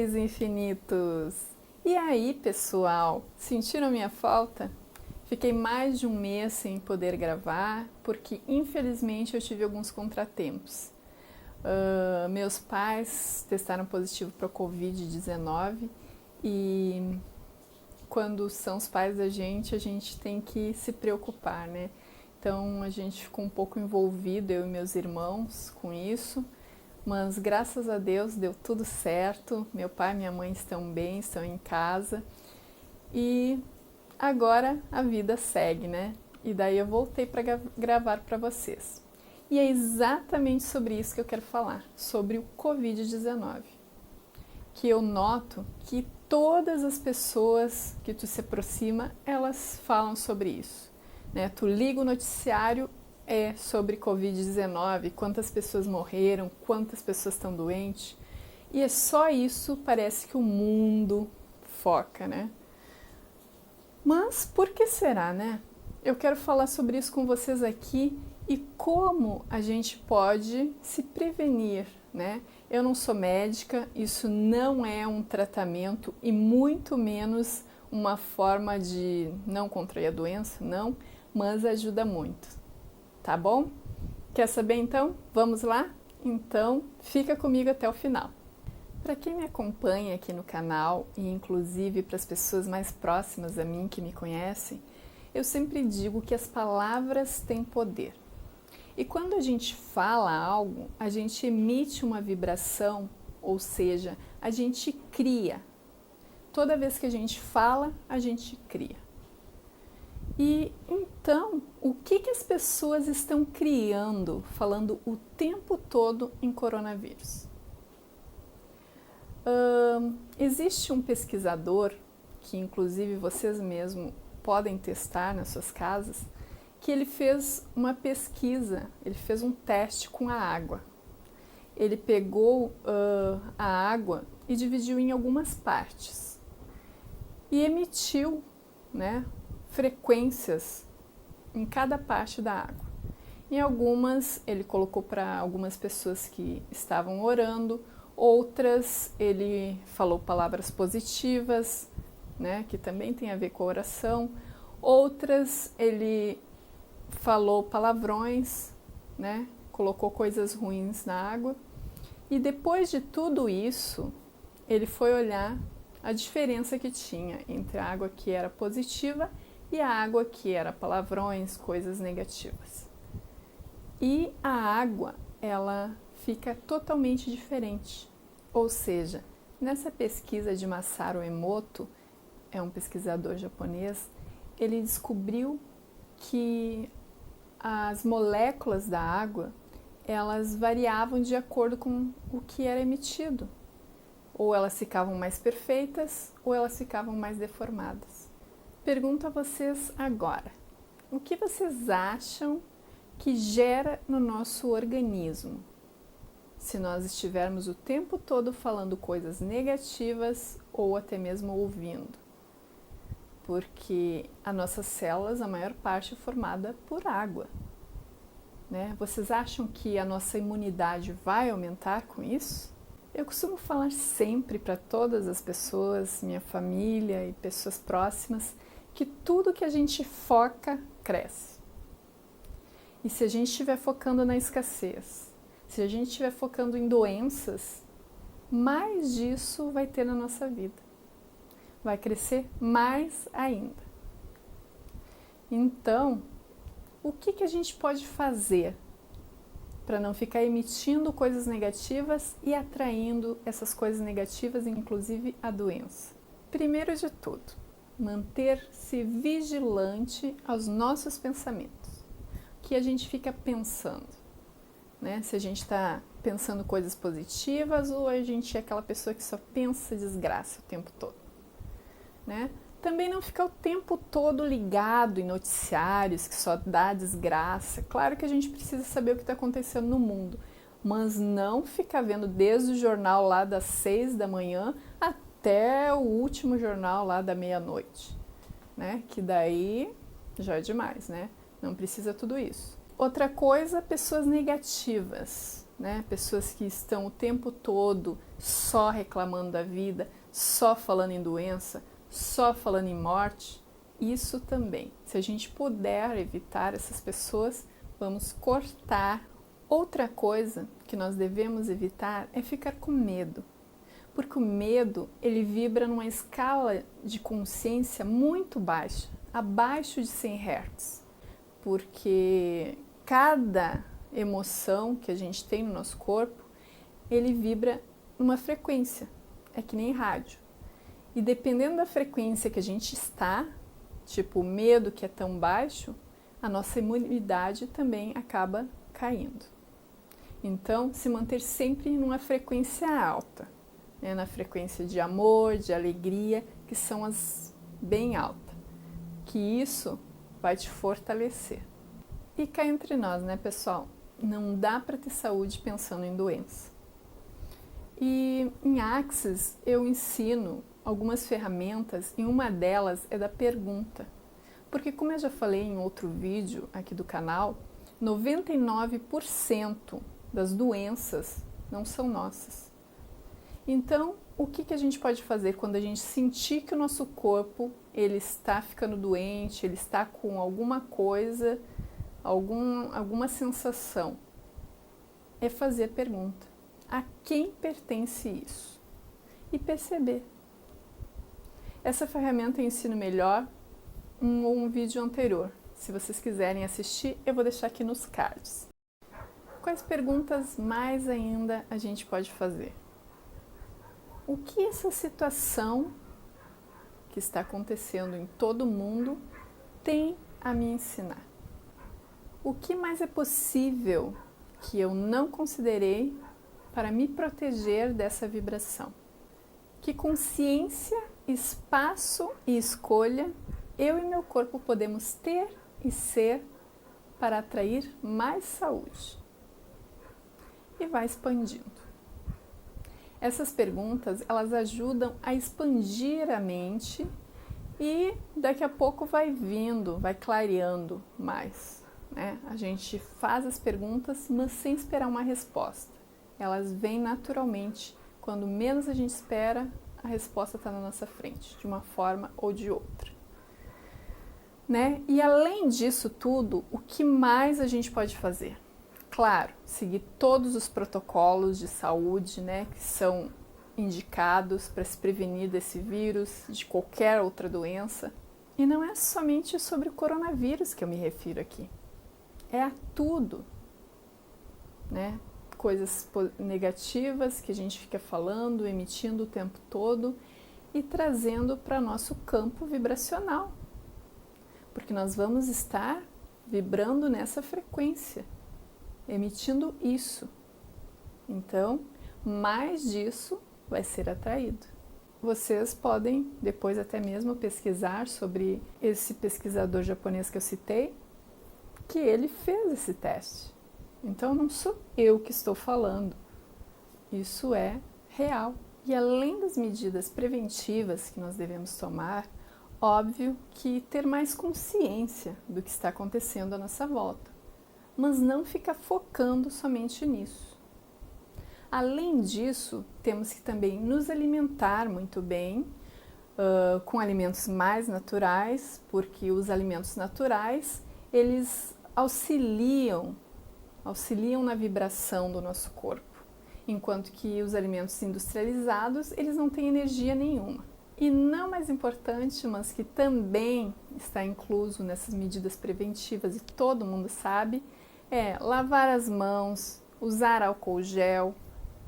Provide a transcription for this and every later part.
seres infinitos! E aí, pessoal, sentiram minha falta? Fiquei mais de um mês sem poder gravar, porque infelizmente eu tive alguns contratempos. Meus pais testaram positivo para o Covid-19 e quando são os pais da gente, a gente tem que se preocupar, né? Então a gente ficou um pouco envolvido, eu e meus irmãos, com isso, mas graças a Deus deu tudo certo. Meu pai e minha mãe estão bem, estão em casa e agora a vida segue, né? E daí eu voltei para gravar para vocês. E é exatamente sobre isso que eu quero falar, sobre o Covid-19. Que eu noto que todas as pessoas que tu se aproxima, elas falam sobre isso. Né? Tu liga o noticiário, é sobre Covid-19, quantas pessoas morreram, quantas pessoas estão doentes. E é só isso, parece que o mundo foca, né? Mas por que será, né? Eu quero falar sobre isso com vocês aqui e como a gente pode se prevenir, né? Eu não sou médica, isso não é um tratamento e muito menos uma forma de não contrair a doença, não, mas ajuda muito, tá bom? Quer saber então? Vamos lá? Então, fica comigo até o final. Para quem me acompanha aqui no canal e inclusive para as pessoas mais próximas a mim que me conhecem, eu sempre digo que as palavras têm poder. E quando a gente fala algo, a gente emite uma vibração, ou seja, a gente cria. Toda vez que a gente fala, a gente cria. E então, o que as pessoas estão criando, falando o tempo todo em coronavírus? Existe um pesquisador, que inclusive vocês mesmos podem testar nas suas casas, que ele fez uma pesquisa, ele fez um teste com a água. Ele pegou a água e dividiu em algumas partes e emitiu, né, frequências em cada parte da água. Em algumas, ele colocou para algumas pessoas que estavam orando, outras ele falou palavras positivas, né, que também tem a ver com a oração, outras ele falou palavrões, né, colocou coisas ruins na água. E depois de tudo isso, ele foi olhar a diferença que tinha entre a água que era positiva e a água que era palavrões, coisas negativas. E a água, ela fica totalmente diferente. Ou seja, nessa pesquisa de Masaru Emoto, é um pesquisador japonês, ele descobriu que as moléculas da água, elas variavam de acordo com o que era emitido. Ou elas ficavam mais perfeitas, ou elas ficavam mais deformadas. Pergunto a vocês agora, o que vocês acham que gera no nosso organismo? Se nós estivermos o tempo todo falando coisas negativas ou até mesmo ouvindo. Porque as nossas células, a maior parte é formada por água. Né? Vocês acham que a nossa imunidade vai aumentar com isso? Eu costumo falar sempre para todas as pessoas, minha família e pessoas próximas, que tudo que a gente foca, cresce. E se a gente estiver focando na escassez, se a gente estiver focando em doenças, mais disso vai ter na nossa vida. Vai crescer mais ainda. Então, o que a gente pode fazer para não ficar emitindo coisas negativas e atraindo essas coisas negativas, inclusive a doença? Primeiro de tudo, manter-se vigilante aos nossos pensamentos. O que a gente fica pensando? Né? Se a gente está pensando coisas positivas ou a gente é aquela pessoa que só pensa desgraça o tempo todo. Né? Também não ficar o tempo todo ligado em noticiários que só dá desgraça. Claro que a gente precisa saber o que está acontecendo no mundo, mas não ficar vendo desde o jornal lá das 6 da manhã até o último jornal lá da meia-noite, né? Que daí já é demais, né? Não precisa tudo isso. Outra coisa, pessoas negativas. né? Pessoas que estão o tempo todo só reclamando da vida, só falando em doença, só falando em morte, isso também. Se a gente puder evitar essas pessoas, vamos cortar. Outra coisa que nós devemos evitar é ficar com medo. Porque o medo, ele vibra numa escala de consciência muito baixa, abaixo de 100 Hz. Porque cada emoção que a gente tem no nosso corpo, ele vibra numa frequência, é que nem rádio. E dependendo da frequência que a gente está, tipo o medo que é tão baixo, a nossa imunidade também acaba caindo. Então, se manter sempre numa frequência alta, né? Na frequência de amor, de alegria, que são as bem altas, que isso vai te fortalecer. E cá entre nós, né, pessoal? Não dá para ter saúde pensando em doença. E em Axis eu ensino algumas ferramentas e uma delas é da pergunta. Porque como eu já falei em outro vídeo aqui do canal, 99% das doenças não são nossas. Então, o que a gente pode fazer quando a gente sentir que o nosso corpo ele está ficando doente, ele está com alguma coisa, alguma sensação? É fazer a pergunta: a quem pertence isso? E perceber. Essa ferramenta eu ensino melhor em um vídeo anterior. Se vocês quiserem assistir, eu vou deixar aqui nos cards. Quais perguntas mais ainda a gente pode fazer? O que essa situação que está acontecendo em todo mundo tem a me ensinar? O que mais é possível que eu não considerei para me proteger dessa vibração? Que consciência, espaço e escolha eu e meu corpo podemos ter e ser para atrair mais saúde? E vai expandindo. Essas perguntas, elas ajudam a expandir a mente e daqui a pouco vai vindo, vai clareando mais, né? A gente faz as perguntas, mas sem esperar uma resposta. Elas vêm naturalmente. Quando menos a gente espera, a resposta está na nossa frente, de uma forma ou de outra. Né? E além disso tudo, o que mais a gente pode fazer? Claro, seguir todos os protocolos de saúde, né, que são indicados para se prevenir desse vírus, de qualquer outra doença. E não é somente sobre o coronavírus que eu me refiro aqui. É a tudo, né? Coisas negativas que a gente fica falando, emitindo o tempo todo e trazendo para nosso campo vibracional. Porque nós vamos estar vibrando nessa frequência, emitindo isso. Então, mais disso vai ser atraído. Vocês podem depois até mesmo pesquisar sobre esse pesquisador japonês que eu citei, que ele fez esse teste. Então, não sou eu que estou falando. Isso é real. E além das medidas preventivas que nós devemos tomar, óbvio que ter mais consciência do que está acontecendo à nossa volta, mas não ficar focando somente nisso. Além disso, temos que também nos alimentar muito bem, com alimentos mais naturais, porque os alimentos naturais, eles auxiliam na vibração do nosso corpo, enquanto que os alimentos industrializados, eles não têm energia nenhuma. E não mais importante, mas que também está incluso nessas medidas preventivas e todo mundo sabe, é lavar as mãos, usar álcool gel,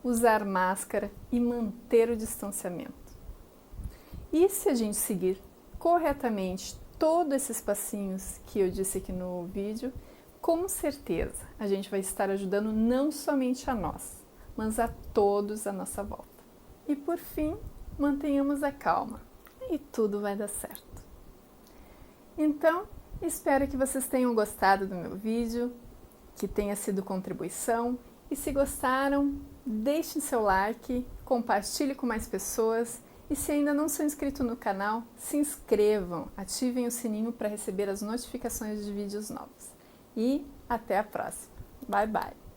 usar máscara e manter o distanciamento. E se a gente seguir corretamente todos esses passinhos que eu disse aqui no vídeo, com certeza a gente vai estar ajudando não somente a nós, mas a todos à nossa volta. E por fim, mantenhamos a calma e tudo vai dar certo. Então, espero que vocês tenham gostado do meu vídeo, que tenha sido contribuição. E se gostaram, deixem seu like, compartilhe com mais pessoas. E se ainda não são inscritos no canal, se inscrevam, ativem o sininho para receber as notificações de vídeos novos. E até a próxima. Bye, bye!